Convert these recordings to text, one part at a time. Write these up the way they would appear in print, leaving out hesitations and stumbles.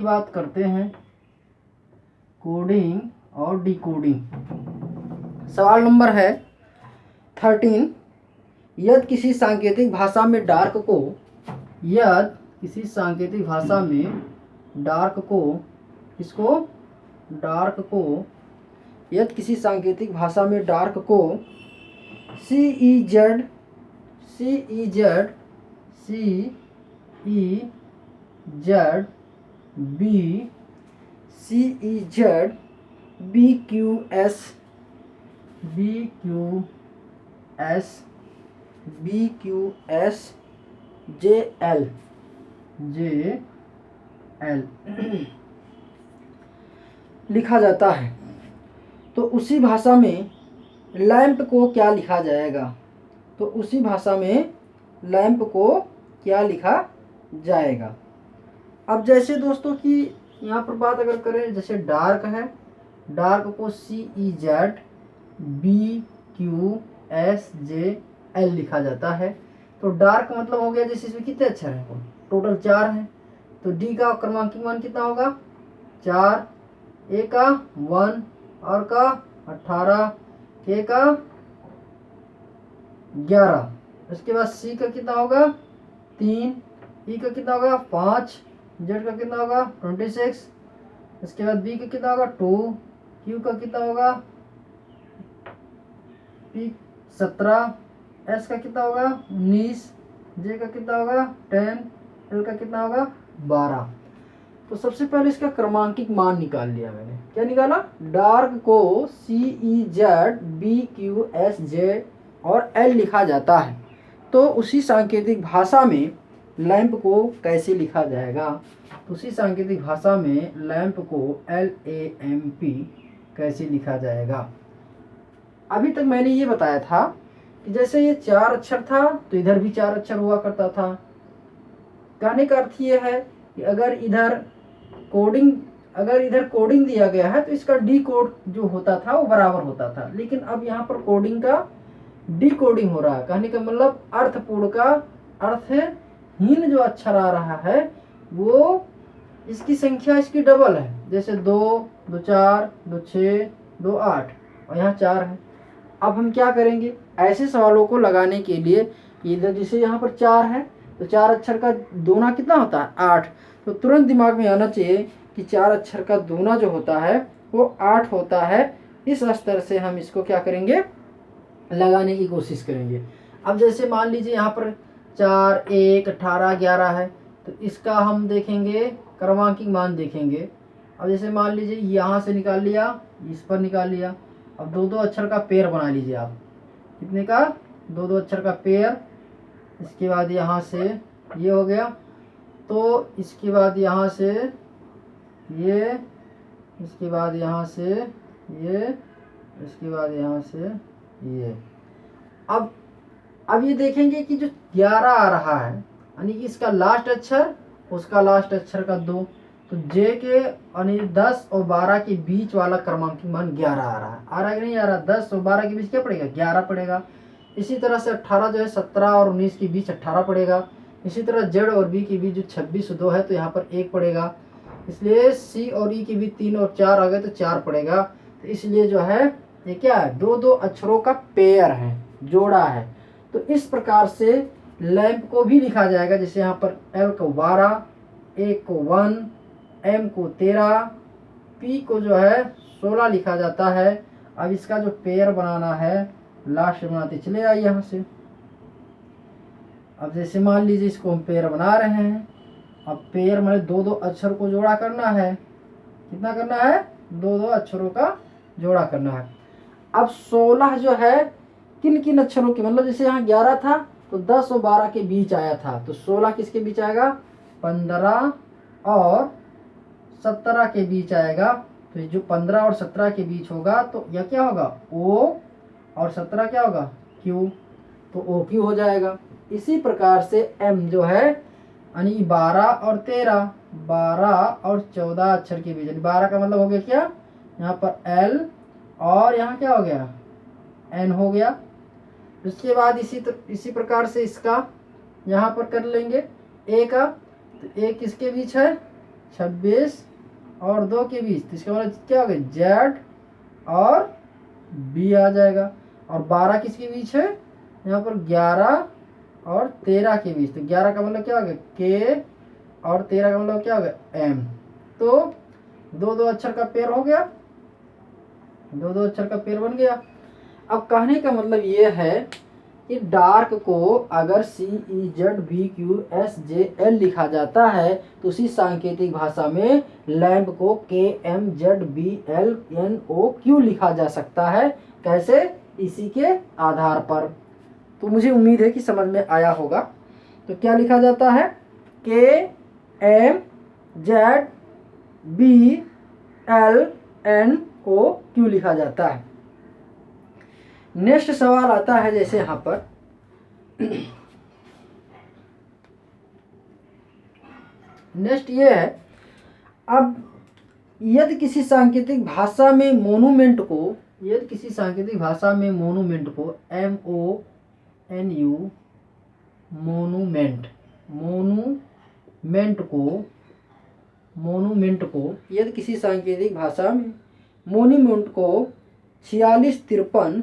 बात करते हैं कोडिंग और डिकोडिंग। सवाल नंबर है 13। यदि किसी सांकेतिक भाषा में डार्क को C E Z B Q S J L लिखा जाता है, तो उसी भाषा में लैंप को क्या लिखा जाएगा? अब जैसे दोस्तों कि यहाँ पर बात अगर करें, जैसे डार्क है, डार्क को CEZBQSJL लिखा जाता है। तो डार्क मतलब हो गया, जैसे इसमें कितने अक्षर हैं? टोटल 4 हैं। तो डी का क्रमांकित मान कितना होगा? 4, ए का 1, और का 18, के का 11, उसके बाद सी का कितना होगा? 3, ई का कितना होगा? 5, जेड का कितना होगा? 26, इसके बाद बी का कितना होगा? 2, क्यू का कितना होगा? 17, एस का कितना होगा? 19, जे का कितना होगा? 10, एल का कितना होगा? 12। तो सबसे पहले इसका क्रमांकित मान निकाल लिया मैंने। क्या निकाला? डार्क को CEZBQSJ और एल लिखा जाता है, तो उसी सांकेतिक भाषा में लैंप को कैसे लिखा जाएगा? उसी सांकेतिक भाषा में लैंप को LAMP कैसे लिखा जाएगा? अभी तक मैंने ये बताया था कि जैसे ये 4 अक्षर था तो इधर भी 4 अक्षर हुआ करता था। कहने का अर्थ ये है कि अगर इधर कोडिंग दिया गया है तो इसका डी कोड जो होता था वो बराबर होता था, लेकिन अब यहाँ पर कोडिंग का डी कोडिंग हो रहा है। कहने का मतलब अर्थपूर्ण का अर्थहीन जो अक्षर आ रहा है वो इसकी संख्या इसकी डबल है। जैसे 2, 2 4, 2 6, 2 8, और यहाँ 4 है। अब हम क्या करेंगे ऐसे सवालों को लगाने के लिए? इधर जैसे यहाँ पर 4 है तो 4 अक्षर का दूना कितना होता है? 8। तो तुरंत दिमाग में आना चाहिए कि 4 अक्षर का दूना जो होता है वो 8 होता है। इस स्तर से हम इसको क्या करेंगे? लगाने की कोशिश करेंगे। अब जैसे मान लीजिए यहाँ पर 4, 1, 18, 11 है, तो इसका हम देखेंगे क्रमांकित मान देखेंगे। अब जैसे मान लीजिए यहाँ से निकाल लिया, इस पर निकाल लिया। अब 2-2 अक्षर का पेयर बना लीजिए आप। कितने का? 2-2 अक्षर का पेयर। इसके बाद यहाँ से ये हो गया, तो इसके बाद यहाँ से ये, इसके बाद यहाँ से ये, इसके बाद यहाँ से ये। अब ये देखेंगे कि जो 11 आ रहा है यानी कि इसका लास्ट अक्षर उसका लास्ट अक्षर का 2, तो जे के यानी 10 और 12 के बीच वाला क्रमांकित मान 11 आ रहा है। आ रहा है कि नहीं आ रहा? 10 और 12 के बीच क्या पड़ेगा? 11 पड़ेगा। इसी तरह से 18 जो है 17 और 19 के बीच 18 पड़ेगा। इसी तरह जेड और बी के बीच जो 26 और 2 है तो यहाँ पर 1 पड़ेगा। इसलिए सी और ई के बीच 3 और 4 आ गए तो 4 पड़ेगा। तो इसलिए जो है ये क्या है? 2-2 अक्षरों का पेयर है, जोड़ा है। तो इस प्रकार से लैंप को भी लिखा जाएगा। जैसे यहाँ पर एल को 12, ए को 1, एम को 13, पी को जो है 16 लिखा जाता है। अब इसका जो पेयर बनाना है लास्ट बनाते चले आइए यहाँ से। अब जैसे मान लीजिए इसको हम पेयर बना रहे हैं। अब पेयर में 2-2 अक्षर को जोड़ा करना है। कितना करना है? 2-2 अक्षरों का जोड़ा करना है। अब 16 जो है किन किन अक्षरों की, मतलब जैसे यहाँ 11 था तो 10 और 12 के बीच आया था, तो 16 किसके बीच आएगा? 15 और 17 के बीच आएगा। तो जो 15 और 17 के बीच होगा तो यह क्या होगा? ओ, और 17 क्या होगा? क्यू, तो ओ क्यू हो जाएगा। इसी प्रकार से एम जो है यानी 12 और 13, 12 और 14 अक्षर के बीच, 12 का मतलब हो गया क्या? यहाँ पर एल, और यहाँ क्या हो गया? एन हो गया। उसके बाद इसी प्रकार से इसका यहाँ पर कर लेंगे ए का, तो ए किसके बीच है? 26 और 2 के बीच, तो इसका मतलब क्या हो गया, जेड और बी आ जाएगा। और 12 किसके बीच है, यहाँ पर 11 और 13 के बीच, तो 11 का मतलब क्या हो गया के और 13 का मतलब क्या हो गया एम। तो दो दो अक्षर का पेयर हो गया, दो दो अक्षर का पेयर बन गया। अब कहने का मतलब ये है कि डार्क को अगर CEZBQSJL लिखा जाता है तो उसी सांकेतिक भाषा में लैंप को KMZBLNOQ लिखा जा सकता है। कैसे, इसी के आधार पर। तो मुझे उम्मीद है कि समझ में आया होगा। तो क्या लिखा जाता है, KMZBLNOQ लिखा जाता है। नेक्स्ट सवाल आता है जैसे यहाँ पर नेक्स्ट ये है, अब यदि किसी सांकेतिक भाषा में मोनूमेंट को, यदि किसी सांकेतिक भाषा में मोनूमेंट को MONU मोनूमेंट, मोनूमेंट को यदि किसी सांकेतिक भाषा में मोनूमेंट को 46 53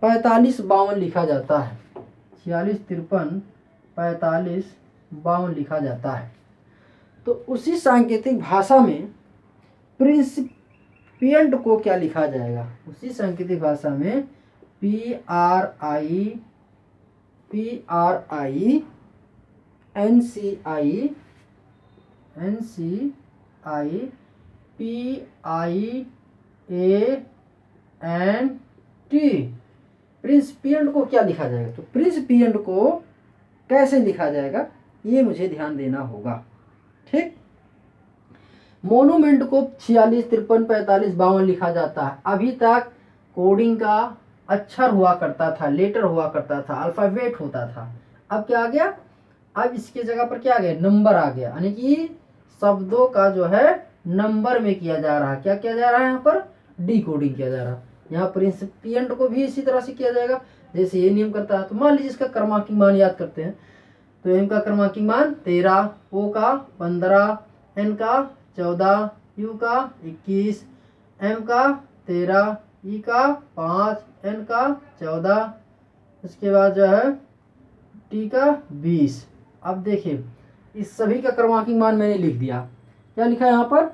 45 52 लिखा जाता है, 46 53 45 52 लिखा जाता है, तो उसी सांकेतिक भाषा में प्रिंसिपिएंट को क्या लिखा जाएगा, उसी सांकेतिक भाषा में PRINCIPIENT प्रिंसिपिएंट को क्या लिखा जाएगा। तो प्रिंसिपिएंट को कैसे लिखा जाएगा ये मुझे ध्यान देना होगा। ठीक, मोनूमेंट को 46 53 45 52 लिखा जाता है। अभी तक कोडिंग का अक्षर हुआ करता था, लेटर हुआ करता था, अल्फाबेट होता था। अब क्या आ गया, अब इसके जगह पर क्या आ गया, नंबर आ गया, यानी कि शब्दों का जो है नंबर में किया जा रहा है। क्या किया जा रहा है, यहाँ पर डिकोडिंग किया जा रहा है। यहाँ प्रिंसिपिएंट को भी इसी तरह से किया जाएगा जैसे ये नियम करता है। तो मान लीजिए इसका क्रमांकित मान याद करते हैं। तो एम का क्रमांकित मान 13, ओ का 15, एन का 14, यू का 21, एम का 13, ई का 5, एन का 14, इसके बाद जो है टी का 20। अब देखिए इस सभी का क्रमांकित मान मैंने लिख दिया। क्या लिखा है यहाँ पर,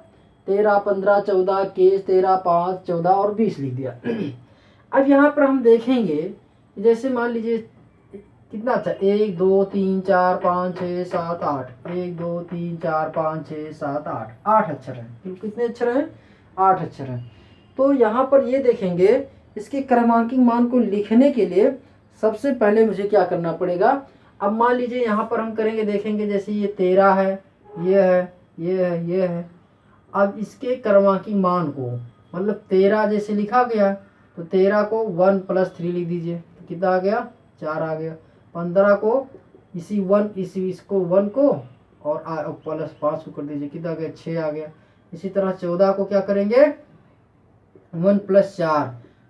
13 15 14 21 13 5 14 और 20 लिख दिया। अब यहाँ पर हम देखेंगे जैसे मान लीजिए कितना अच्छा, 1 2 3 4 5 6 7 8, 1 2 3 4 5 6 7 8, 8 अक्षर हैं। कितने अक्षर हैं, 8 अक्षर हैं। तो यहाँ पर ये देखेंगे इसके क्रमांकित मान को लिखने के लिए सबसे पहले मुझे क्या करना पड़ेगा। अब मान लीजिए यहाँ पर हम करेंगे, देखेंगे जैसे ये 13 है, ये है, ये है, ये है। अब इसके क्रमांकित मान को, मतलब 13 जैसे लिखा गया तो 13 को 1 + 3 लिख दीजिए, तो कितना आ गया, 4 आ गया। 15 को इसको 1 को और +5 को कर दीजिए, कितना आ गया, 6 आ गया। इसी तरह 14 को क्या करेंगे, 1 + 4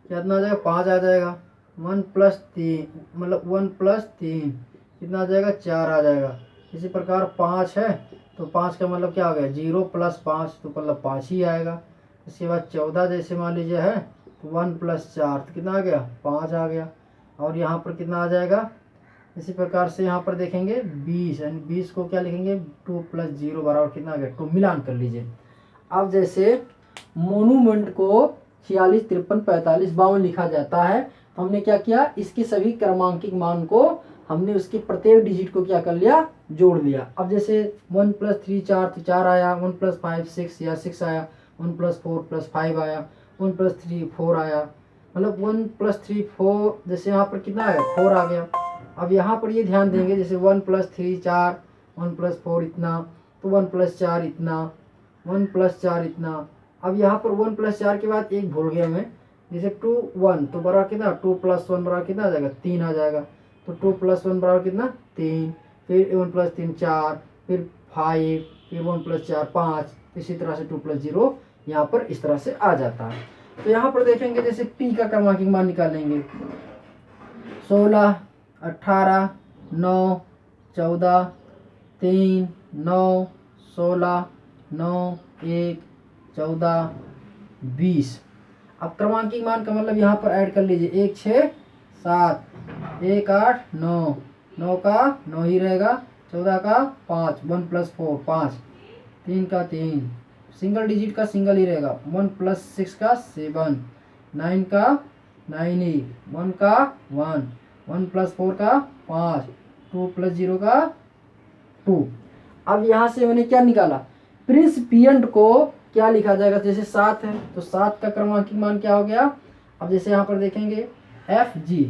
कितना आ जाएगा, 5 आ जाएगा। 1 + 3 मतलब 1 + 3 कितना आ जाएगा, 4 आ जाएगा। इसी प्रकार 5 है तो 5 का मतलब क्या आ गया, 0 + 5 तो मतलब 5 ही आएगा। इसके बाद 14 जैसे मान लीजिए है तो 1 + 4 तो कितना आ गया, 5 आ गया। और यहाँ पर कितना आ जाएगा, इसी प्रकार से यहाँ पर देखेंगे 20, यानी 20 को क्या लिखेंगे, 2 + 0 बराबर कितना आ गया, 2। मिलान कर लीजिए। अब जैसे मोनूमेंट को 46 53 45 52 लिखा जाता है, तो हमने क्या किया, इसके सभी क्रमांकित मान को हमने उसके प्रत्येक डिजिट को क्या कर लिया, जोड़ लिया। अब जैसे 1 + 3 4 तो 4 आया, 1 + 5 6 या 6 आया, 1 + 4 + 5 आया, 1 + 3 4 आया, मतलब 1 + 3 4, जैसे यहाँ पर कितना आया, 4 आ गया। अब यहाँ पर ये ध्यान देंगे जैसे 1 + 3 4, 1 + 4 इतना, तो 1 + 4 इतना, 1 + 4 इतना। अब यहाँ पर 1 + 4 के बाद एक भूल गया मैं, जैसे 2 1 तो बराबर कितना, 2 + 1 बराबर कितना आ जाएगा, 3 आ जाएगा। तो 2 + 1 बराबर कितना, 3, फिर 1 + 3 4, फिर 5, फिर 1 + 4 5, इसी तरह से 2 + 0 यहाँ पर इस तरह से आ जाता है। तो यहाँ पर देखेंगे जैसे P का क्रमांकित मान निकालेंगे, 16, 18, 9, 14, 3, 9, 16, 9, 1, 14, 20। अब क्रमांकिक मान का मतलब यहाँ पर ऐड कर लीजिए, 1, 6, 7, 1, 8, 9, 9 का 9 ही रहेगा, 14 का 5, 1 + 4 5, 3 का 3, सिंगल डिजिट का सिंगल ही रहेगा, 1 + 6 का 7, 9 का 9 ही, 1 का 1, 1 + 4 का 5, 2 + 0 का 2। अब यहाँ से मैंने क्या निकाला, प्रिंसिपिएंट को क्या लिखा जाएगा, जैसे 7 है तो 7 का क्रमांकिक मान क्या हो गया। अब जैसे यहाँ पर देखेंगे एफ जी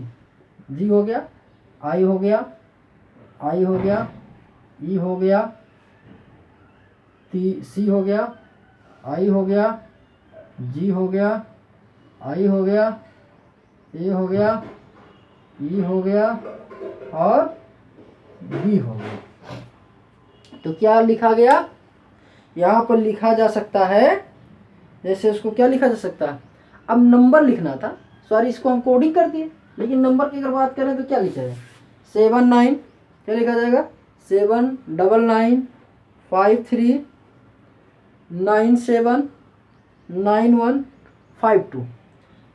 हो गया, आई हो गया, ई हो गया, सी हो गया, आई हो गया, जी हो गया, आई हो गया, ए हो गया, ई हो गया और बी हो गया। तो क्या लिखा गया, यहाँ पर लिखा जा सकता है, जैसे उसको क्या लिखा जा सकता है, अब नंबर लिखना था, सॉरी इसको हम कोडिंग कर दिए, लेकिन नंबर की अगर बात करें तो क्या लिखा जाए, 7 9, क्या लिखा जाएगा, 7 9 9 5 3 9 7 9 1 5 2।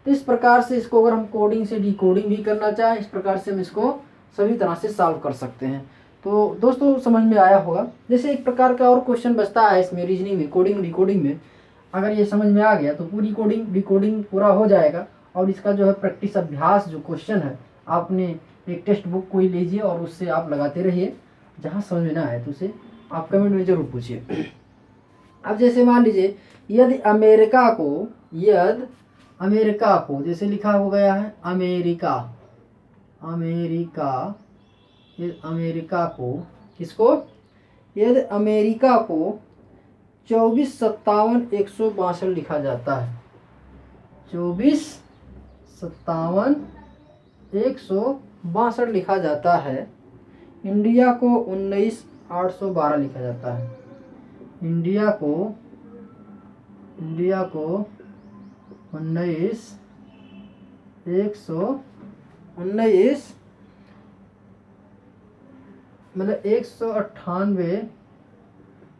तो इस प्रकार से इसको अगर हम कोडिंग से डिकोडिंग भी करना चाहें, इस प्रकार से हम इसको सभी तरह से सॉल्व कर सकते हैं। तो दोस्तों समझ में आया होगा। जैसे एक प्रकार का और क्वेश्चन बचता है इसमें, रीजनिंग में, कोडिंग डिकोडिंग में, अगर ये समझ में आ गया तो पूरी कोडिंग डिकोडिंग पूरा हो जाएगा। और इसका जो है प्रैक्टिस अभ्यास जो क्वेश्चन है, आपने एक टेक्स्ट बुक कोई लीजिए और उससे आप लगाते रहिए, जहाँ समझ में ना आए तो उसे आप कमेंट में जरूर पूछिए। अब जैसे मान लीजिए यदि अमेरिका को जैसे लिखा हो गया है अमेरिका को किसको, यदि अमेरिका को 24 57 162 लिखा जाता है, 24 57 162 लिखा जाता है, इंडिया को 19 812 लिखा जाता है, इंडिया को 19 मतलब 198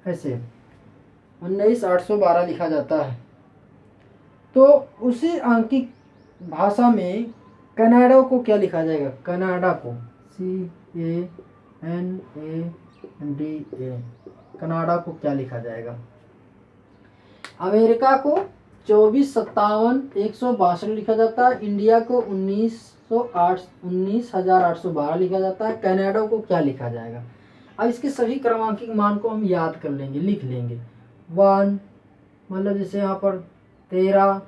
ऐसे 19 812 लिखा जाता है। तो उसी आंकिक भाषा में कनाडा को क्या लिखा जाएगा, कनाडा को CANADA, कनाडा को क्या लिखा जाएगा। अमेरिका को 24 57 162 लिखा जाता है, इंडिया को 19,812 लिखा जाता है, कनाडा को क्या लिखा जाएगा। अब इसके सभी क्रमांकिक मान को हम याद कर लेंगे, लिख लेंगे। 1 मतलब जैसे यहाँ पर 13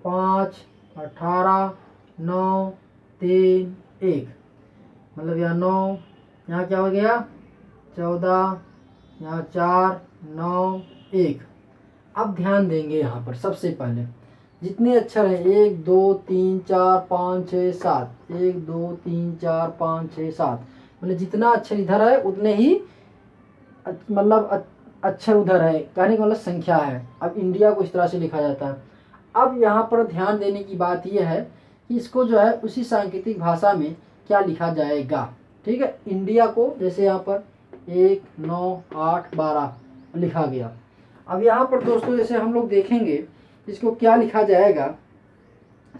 5 18 9 3 1 मतलब यहाँ 9, यहाँ क्या हो गया 14, यहाँ 4 9 1। अब ध्यान देंगे यहाँ पर सबसे पहले जितने अक्षर हैं 1 2 3 4 5 6 7, 1 2 3 4 5 6 7, मतलब जितना अक्षर इधर है उतने ही मतलब अक्षर उधर है, कहने का मतलब संख्या है। अब इंडिया को इस तरह से लिखा जाता है। अब यहाँ पर ध्यान देने की बात यह है कि इसको जो है उसी सांकेतिक भाषा में क्या लिखा जाएगा। ठीक है, इंडिया को जैसे यहाँ पर 1 9 8 12 लिखा गया। अब यहाँ पर दोस्तों जैसे हम लोग देखेंगे इसको क्या लिखा जाएगा।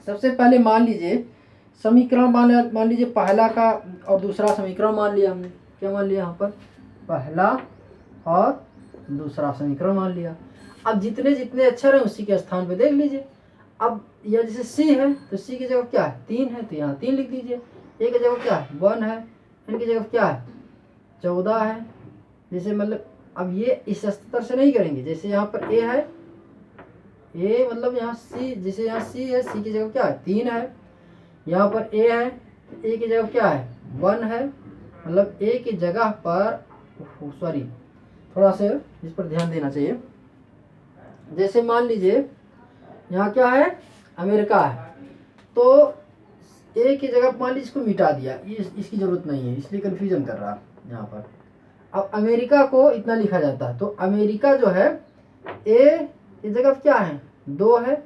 सबसे पहले मान लीजिए समीकरण मान लीजिए पहला का और दूसरा समीकरण मान लिया हमने, क्या मान लिया यहाँ पर पहला और दूसरा समीकरण मान लिया। अब जितने जितने अक्षर हैं उसी के स्थान पे देख लीजिए। अब यह जैसे सी है तो सी की जगह क्या है 3 है, तो यहाँ 3 लिख दीजिए। ए की जगह क्या है 1 है, इनकी जगह क्या है 14 है। जैसे मतलब अब ये इस स्तर से नहीं करेंगे, जैसे यहाँ पर ए है, ए मतलब यहाँ सी, जैसे यहाँ सी है, सी की जगह क्या है 3 है, यहाँ पर ए है, ए की जगह क्या है 1 है, मतलब ए की जगह पर सॉरी थोड़ा सा इस पर ध्यान देना चाहिए। जैसे मान लीजिए यहाँ क्या है अमेरिका है, तो ए की जगह मान लीजिए इसको मिटा दिया, इसकी ज़रूरत नहीं है इसलिए कन्फ्यूजन कर रहा यहाँ पर। अब अमेरिका को इतना लिखा जाता है, तो अमेरिका जो है ए की जगह क्या है 2 है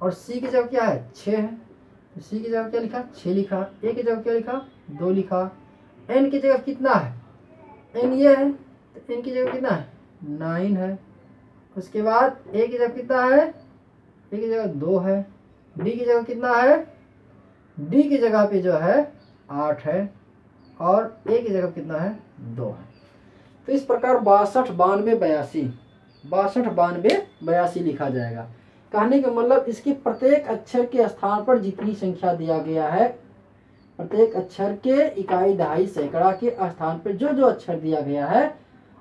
और सी की जगह क्या है 6 है, सी की जगह क्या लिखा 6 लिखा, ए की जगह क्या लिखा 2 लिखा, एन की जगह कितना है एन ये है तो एन की जगह कितना है 9 है। उसके बाद ए की जगह कितना है ए की जगह 2 है, डी की जगह कितना है डी की जगह पे जो है 8 है और ए की जगह कितना है 2 है। तो इस प्रकार 62 92 82 लिखा जाएगा। कहने का मतलब इसके प्रत्येक अक्षर के स्थान पर जितनी संख्या दिया गया है, प्रत्येक अक्षर के इकाई दहाई सैकड़ा के स्थान पर जो जो अक्षर दिया गया है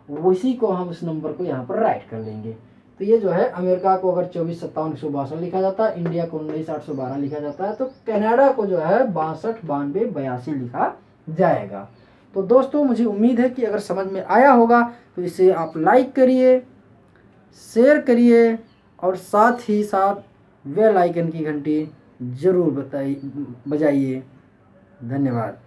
उसी को हम उस नंबर को यहाँ पर राइट कर लेंगे। तो ये जो है अमेरिका को अगर 24 57 162 लिखा जाता है, इंडिया को 19 812 लिखा जाता है, तो कनाडा को जो है 62 92 82 लिखा जाएगा। तो दोस्तों मुझे उम्मीद है कि अगर समझ में आया होगा तो इसे आप लाइक करिए, शेयर करिए और साथ ही साथ बेल आइकन की घंटी जरूर बजाइए। धन्यवाद।